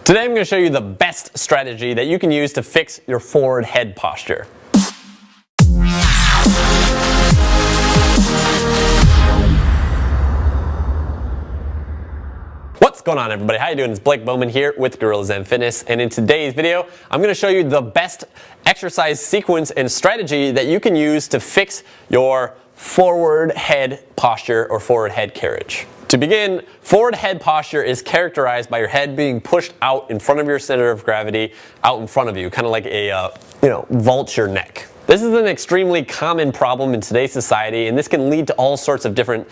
Today I'm going to show you the best strategy that you can use to fix your forward head posture. What's going on, everybody? How you doing? It's Blake Bowman here with Gorilla Zen Fitness, and in today's video I'm going to show you the best exercise sequence and strategy that you can use to fix your forward head posture or forward head carriage. To begin, forward head posture is characterized by your head being pushed out in front of your center of gravity, out in front of you, kind of like a vulture neck. This is an extremely common problem in today's society, and this can lead to all sorts of different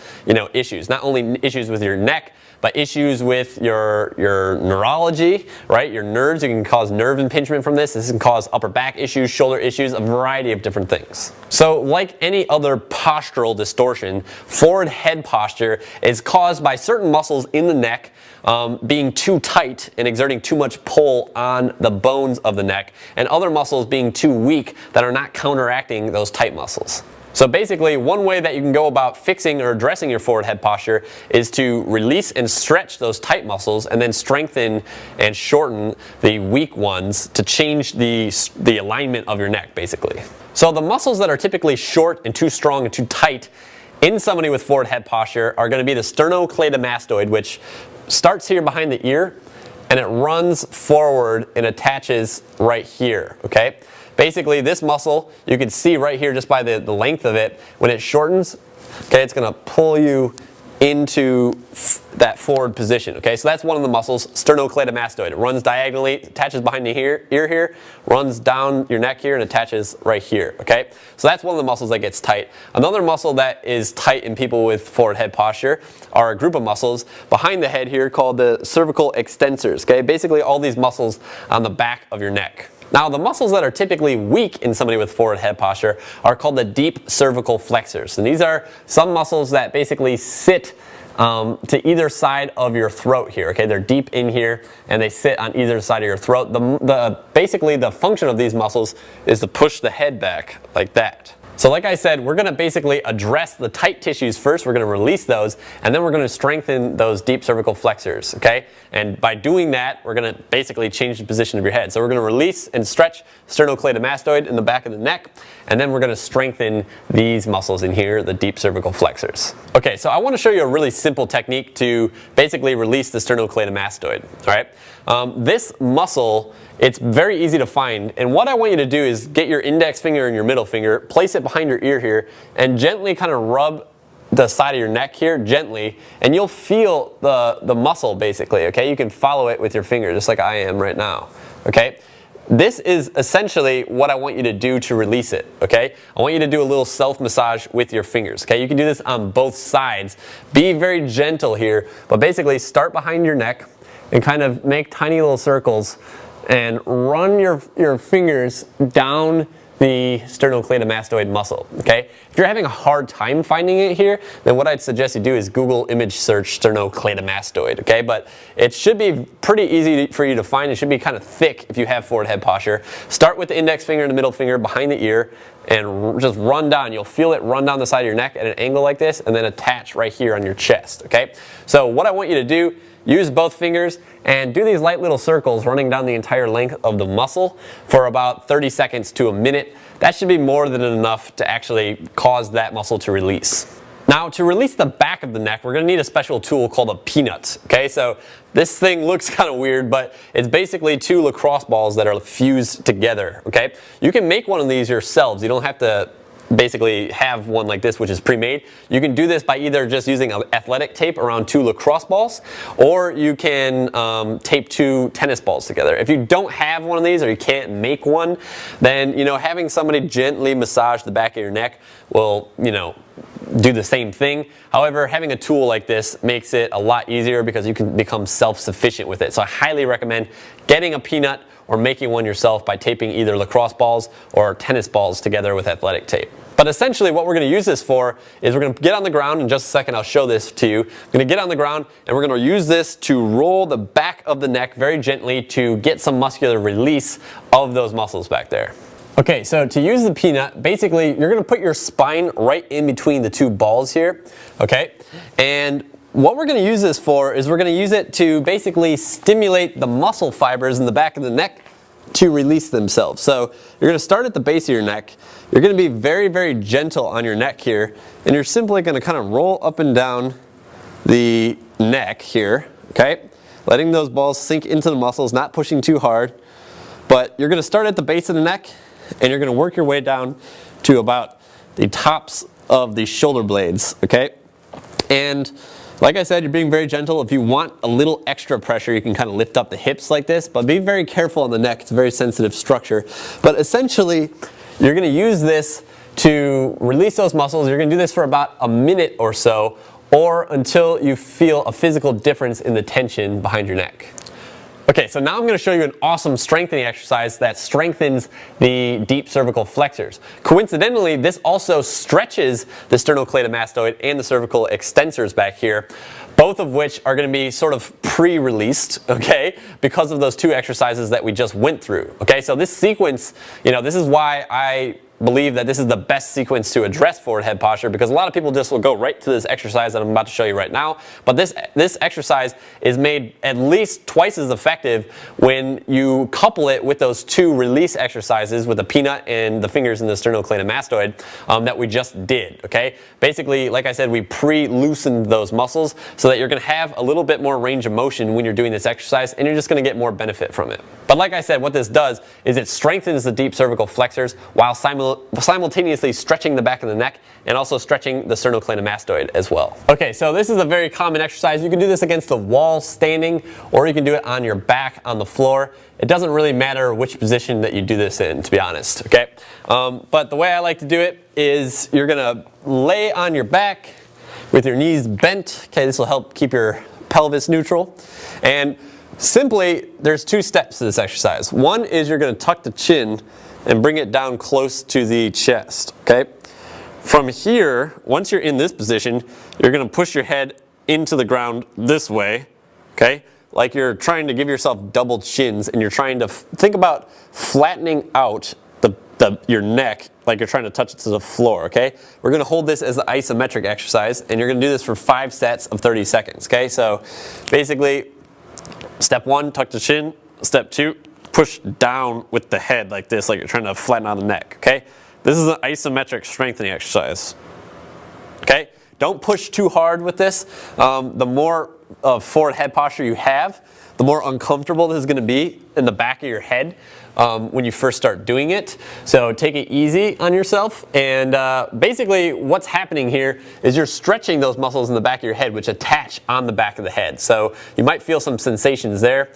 issues. Not only issues with your neck, but issues with your neurology, right? Your nerves. You can cause nerve impingement from this. This can cause upper back issues, shoulder issues, a variety of different things. So like any other postural distortion, forward head posture is caused by certain muscles in the neck being too tight and exerting too much pull on the bones of the neck, and other muscles being too weak that are not counteracting those tight muscles. So basically, one way that you can go about fixing or addressing your forward head posture is to release and stretch those tight muscles and then strengthen and shorten the weak ones to change the alignment of your neck, basically. So the muscles that are typically short and too strong and too tight in somebody with forward head posture are going to be the sternocleidomastoid, which starts here behind the ear and it runs forward and attaches right here, okay? Basically, this muscle, you can see right here just by the length of it, when it shortens, okay, it's going to pull you into that forward position, okay? So that's one of the muscles, sternocleidomastoid. It runs diagonally, attaches behind the ear here, runs down your neck here, and attaches right here, okay? So that's one of the muscles that gets tight. Another muscle that is tight in people with forward head posture are a group of muscles behind the head here called the cervical extensors, okay? Basically, all these muscles on the back of your neck. Now, the muscles that are typically weak in somebody with forward head posture are called the deep cervical flexors. And these are some muscles that basically sit to either side of your throat here. Okay, they're deep in here and they sit on either side of your throat. Basically, the function of these muscles is to push the head back like that. So like I said, we're going to basically address the tight tissues first. We're going to release those, and then we're going to strengthen those deep cervical flexors, okay? And by doing that, we're going to basically change the position of your head. So we're going to release and stretch sternocleidomastoid in the back of the neck, and then we're going to strengthen these muscles in here, the deep cervical flexors. Okay, so I want to show you a really simple technique to basically release the sternocleidomastoid, all right? This muscle, it's very easy to find, and what I want you to do is get your index finger and your middle finger, place it behind your ear here, and gently kind of rub the side of your neck here, gently, and you'll feel the muscle basically, okay? You can follow it with your finger, just like I am right now, okay? This is essentially what I want you to do to release it, okay? I want you to do a little self-massage with your fingers, okay? You can do this on both sides. Be very gentle here, but basically start behind your neck and kind of make tiny little circles and run your fingers down the sternocleidomastoid muscle, okay? If you're having a hard time finding it here, then what I'd suggest you do is Google image search sternocleidomastoid, okay? But it should be pretty easy for you to find. It should be kind of thick if you have forward head posture. Start with the index finger and the middle finger behind the ear and just run down. You'll feel it run down the side of your neck at an angle like this and then attach right here on your chest, okay? So what I want you to do, use both fingers and do these light little circles running down the entire length of the muscle for about 30 seconds to a minute. That should be more than enough to actually cause that muscle to release. Now, to release the back of the neck, we're going to need a special tool called a peanut. Okay, so this thing looks kind of weird, but it's basically two lacrosse balls that are fused together. Okay, you can make one of these yourselves. You don't have to basically have one like this, which is pre-made. You can do this by either just using athletic tape around two lacrosse balls, or you can tape two tennis balls together. If you don't have one of these or you can't make one, then having somebody gently massage the back of your neck will do the same thing. However, having a tool like this makes it a lot easier because you can become self-sufficient with it. So I highly recommend getting a peanut or making one yourself by taping either lacrosse balls or tennis balls together with athletic tape. But essentially what we're going to use this for is we're going to get on the ground. In just a second I'll show this to you. I'm going to get on the ground and we're going to use this to roll the back of the neck very gently to get some muscular release of those muscles back there. Okay, so to use the peanut, basically you're going to put your spine right in between the two balls here, okay? And what we're going to use this for is we're going to use it to basically stimulate the muscle fibers in the back of the neck to release themselves. So you're going to start at the base of your neck. You're going to be very, very gentle on your neck here, and you're simply going to kind of roll up and down the neck here, okay? Letting those balls sink into the muscles, not pushing too hard. But you're going to start at the base of the neck, and you're going to work your way down to about the tops of the shoulder blades, okay? And like I said, you're being very gentle. If you want a little extra pressure, you can kind of lift up the hips like this, but be very careful on the neck. It's a very sensitive structure. But essentially, you're going to use this to release those muscles. You're going to do this for about a minute or so, or until you feel a physical difference in the tension behind your neck. Okay, so now I'm going to show you an awesome strengthening exercise that strengthens the deep cervical flexors. Coincidentally, this also stretches the sternocleidomastoid and the cervical extensors back here, both of which are going to be sort of pre-released, okay, because of those two exercises that we just went through. Okay, so this sequence, this is why I believe that this is the best sequence to address forward head posture, because a lot of people just will go right to this exercise that I'm about to show you right now. But this exercise is made at least twice as effective when you couple it with those two release exercises with the peanut and the fingers in the sternocleidomastoid that we just did. Okay, basically, like I said, we pre-loosened those muscles so that you're going to have a little bit more range of motion when you're doing this exercise, and you're just going to get more benefit from it. But like I said, what this does is it strengthens the deep cervical flexors while simultaneously stretching the back of the neck and also stretching the sternocleidomastoid as well. Okay, so this is a very common exercise. You can do this against the wall standing, or you can do it on your back on the floor. It doesn't really matter which position that you do this in, to be honest, okay? But the way I like to do it is you're gonna lay on your back with your knees bent. Okay, this will help keep your pelvis neutral. And simply, there's two steps to this exercise. One is you're going to tuck the chin and bring it down close to the chest, okay? From here, once you're in this position, you're going to push your head into the ground this way, okay? Like you're trying to give yourself double chins, and you're trying to think about flattening out your neck like you're trying to touch it to the floor, okay? We're going to hold this as the isometric exercise, and you're going to do this for 5 sets of 30 seconds, okay? So basically, step 1, tuck the chin. Step 2, push down with the head like this, like you're trying to flatten out the neck, okay? This is an isometric strengthening exercise, okay? Don't push too hard with this. The more forward head posture you have, the more uncomfortable this is going to be in the back of your head when you first start doing it. So take it easy on yourself, and basically what's happening here is you're stretching those muscles in the back of your head which attach on the back of the head. So you might feel some sensations there.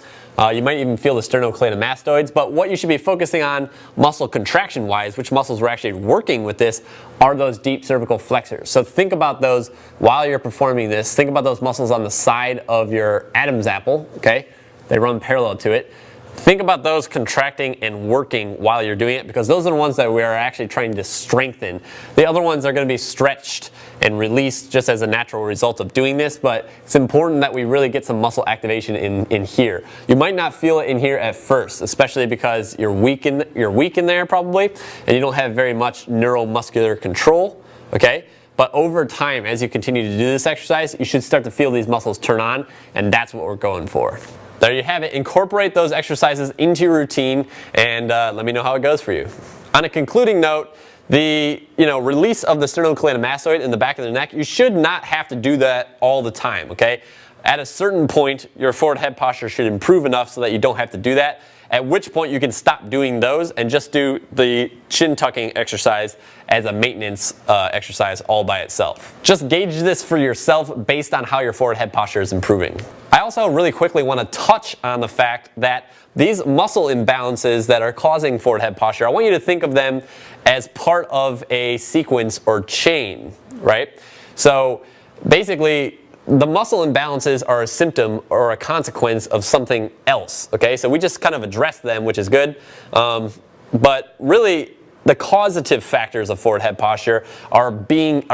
You might even feel the sternocleidomastoids, but what you should be focusing on muscle contraction wise, which muscles we're actually working with this, are those deep cervical flexors. So think about those while you're performing this. Think about those muscles on the side of your Adam's apple, okay? They run parallel to it. Think about those contracting and working while you're doing it, because those are the ones that we are actually trying to strengthen. The other ones are going to be stretched and released just as a natural result of doing this, but it's important that we really get some muscle activation in here. You might not feel it in here at first, especially because you're weak in there probably, and you don't have very much neuromuscular control, okay? But over time, as you continue to do this exercise, you should start to feel these muscles turn on, and that's what we're going for. There you have it. Incorporate those exercises into your routine, and let me know how it goes for you. On a concluding note, the release of the sternocleidomastoid in the back of the neck, you should not have to do that all the time, okay? At a certain point, your forward head posture should improve enough so that you don't have to do that, at which point you can stop doing those and just do the chin tucking exercise as a maintenance exercise all by itself. Just gauge this for yourself based on how your forward head posture is improving. I also really quickly want to touch on the fact that these muscle imbalances that are causing forward head posture, I want you to think of them as part of a sequence or chain, right? So basically, the muscle imbalances are a symptom or a consequence of something else, okay? So we just kind of addressed them, which is good. But really, the causative factors of forward head posture are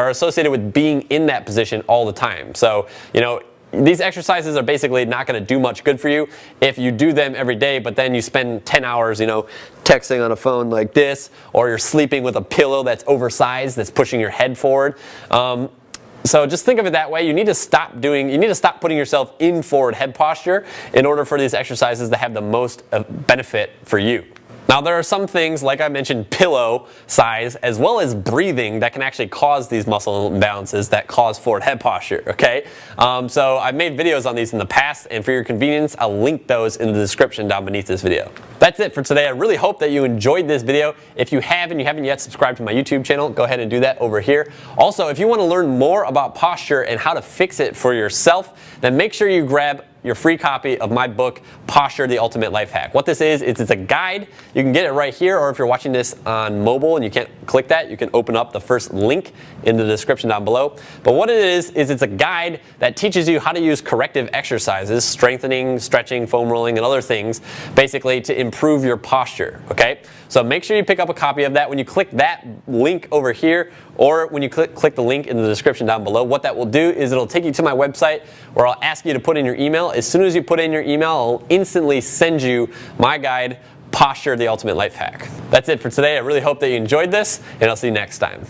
associated with being in that position all the time. So, these exercises are basically not going to do much good for you if you do them every day, but then you spend 10 hours, texting on a phone like this, or you're sleeping with a pillow that's oversized, that's pushing your head forward. So just think of it that way. You need to stop putting yourself in forward head posture in order for these exercises to have the most benefit for you. Now there are some things, like I mentioned, pillow size as well as breathing, that can actually cause these muscle imbalances that cause forward head posture, okay? So I've made videos on these in the past, and for your convenience, I'll link those in the description down beneath this video. That's it for today. I really hope that you enjoyed this video. If you have and you haven't yet subscribed to my YouTube channel, go ahead and do that over here. Also, if you want to learn more about posture and how to fix it for yourself, then make sure you grab your free copy of my book, Posture, the Ultimate Life Hack. What this is, it's a guide. You can get it right here, or if you're watching this on mobile and you can't click that, you can open up the first link in the description down below. But what it is it's a guide that teaches you how to use corrective exercises, strengthening, stretching, foam rolling, and other things, basically to improve your posture, okay? So make sure you pick up a copy of that. When you click that link over here, or when you click the link in the description down below, what that will do is it'll take you to my website where I'll ask you to put in your email. As soon as you put in your email, I'll instantly send you my guide, Posture, the Ultimate Life Hack. That's it for today. I really hope that you enjoyed this, and I'll see you next time.